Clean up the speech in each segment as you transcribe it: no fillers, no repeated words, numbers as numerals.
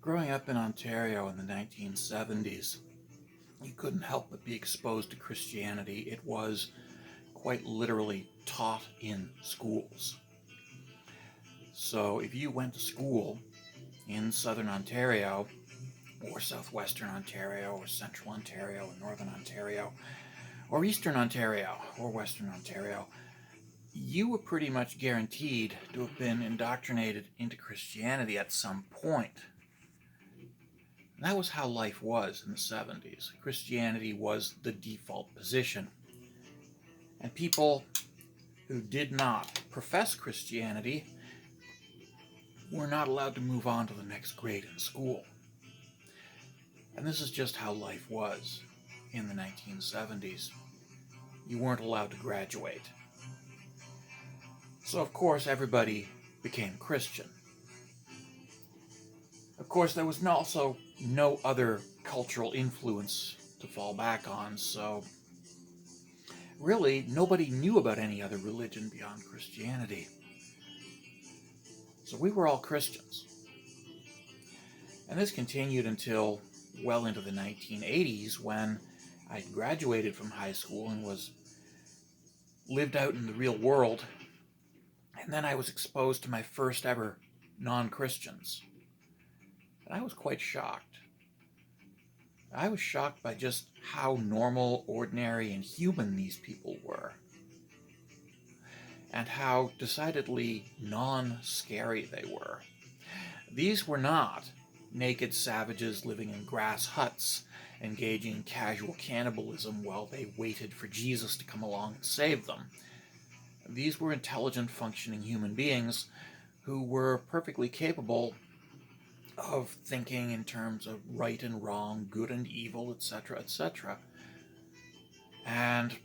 Growing up in Ontario in the 1970s, you couldn't help but be exposed to Christianity. It was quite literally taught in schools. So if you went to school in southern Ontario, or southwestern Ontario, or central Ontario, or northern Ontario, or eastern Ontario, or western Ontario, you were pretty much guaranteed to have been indoctrinated into Christianity at some point. And that was how life was in the 70s. Christianity was the default position. And people who did not profess Christianity were not allowed to move on to the next grade in school. And this is just how life was in the 1970s. You weren't allowed to graduate. So of course everybody became Christian. Of course there was also no other cultural influence to fall back on, so really nobody knew about any other religion beyond Christianity. So we were all Christians. And this continued until well into the 1980s, when I graduated from high school and lived out in the real world. And then I was exposed to my first ever non-Christians. And I was quite shocked. I was shocked by just how normal, ordinary, and human these people were. And how decidedly non-scary they were. These were not naked savages living in grass huts, engaging in casual cannibalism while they waited for Jesus to come along and save them. These were intelligent, functioning human beings who were perfectly capable of thinking in terms of right and wrong, good and evil, etc., etc. And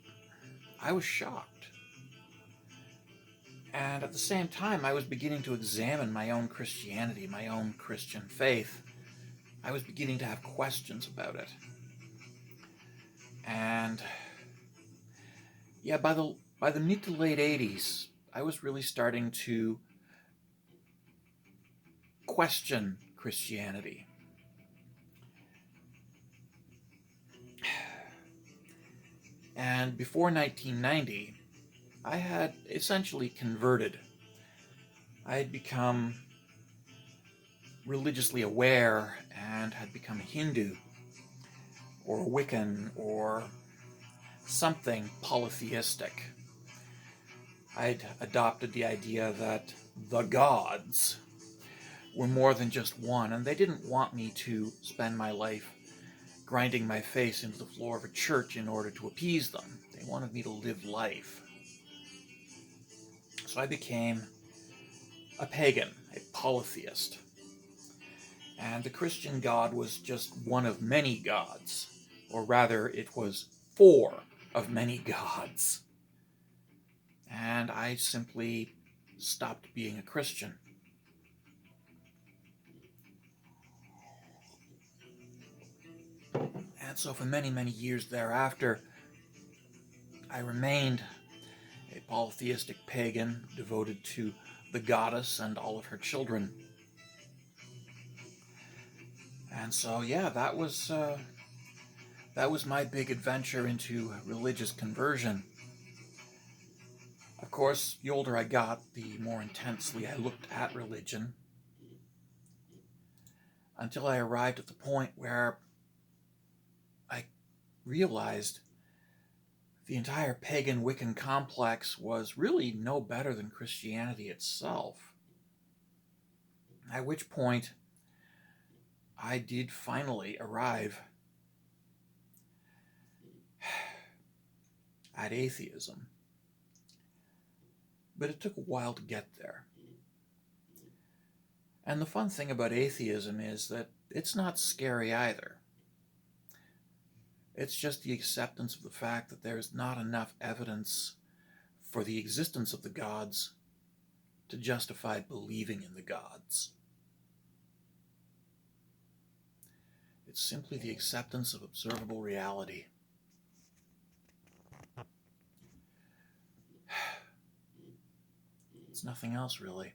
I was shocked. And at the same time, I was beginning to examine my own Christianity, my own Christian faith. I was beginning to have questions about it. And yeah, by the mid to late 80s, I was really starting to question Christianity. And before 1990, I had essentially converted. I had become religiously aware and had become a Hindu or a Wiccan or something polytheistic. I'd adopted the idea that the gods were more than just one, and they didn't want me to spend my life grinding my face into the floor of a church in order to appease them. They wanted me to live life. So I became a pagan, a polytheist. And the Christian God was just one of many gods, or rather, it was four of many gods. And I simply stopped being a Christian. And so for many, many years thereafter, I remained a polytheistic pagan devoted to the goddess and all of her children. And so, yeah, that was my big adventure into religious conversion. Of course, the older I got, the more intensely I looked at religion, until I arrived at the point where I realized the entire pagan Wiccan complex was really no better than Christianity itself. At which point, I did finally arrive at atheism. But it took a while to get there. And the fun thing about atheism is that it's not scary either. It's just the acceptance of the fact that there's not enough evidence for the existence of the gods to justify believing in the gods. It's simply the acceptance of observable reality. It's nothing else, really.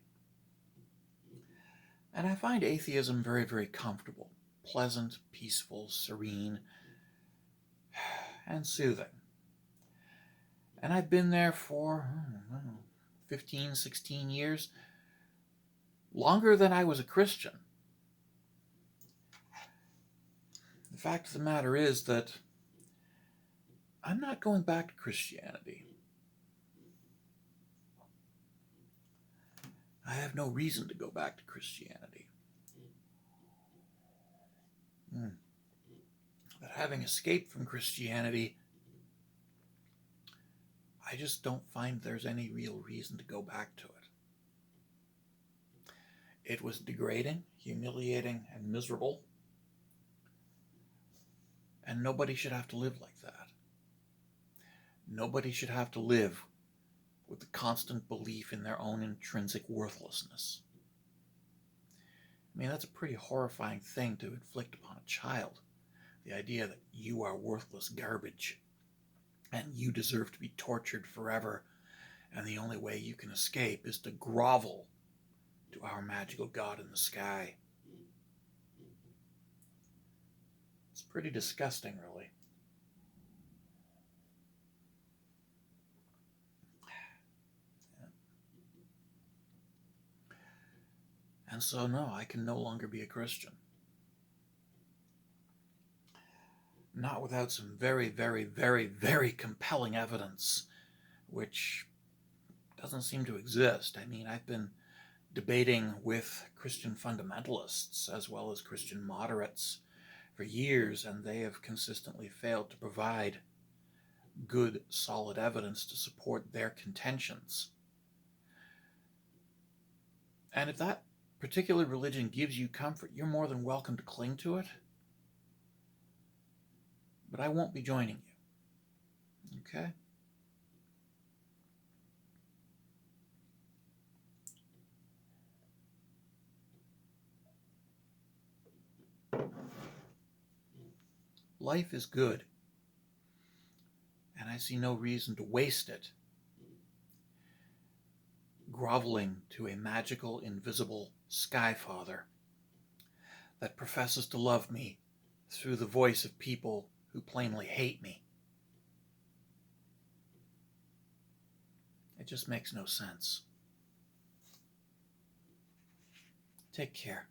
And I find atheism very, very comfortable, pleasant, peaceful, serene, and soothing. And I've been there for 15, 16 years, longer than I was a Christian. The fact of the matter is that I'm not going back to Christianity. I have no reason to go back to Christianity. But having escaped from Christianity, I just don't find there's any real reason to go back to it. It was degrading, humiliating, and miserable. And nobody should have to live like that. Nobody should have to live with the constant belief in their own intrinsic worthlessness. I mean, that's a pretty horrifying thing to inflict upon a child. The idea that you are worthless garbage and you deserve to be tortured forever, and the only way you can escape is to grovel to our magical God in the sky. It's pretty disgusting, really. And so, no, I can no longer be a Christian. Not without some very, very, very, very compelling evidence, which doesn't seem to exist. I mean, I've been debating with Christian fundamentalists as well as Christian moderates for years, and they have consistently failed to provide good, solid evidence to support their contentions. And if that particular religion gives you comfort, you're more than welcome to cling to it. But I won't be joining you. Okay? Life is good, and I see no reason to waste it groveling to a magical, invisible sky father that professes to love me through the voice of people who plainly hate me. It just makes no sense. Take care.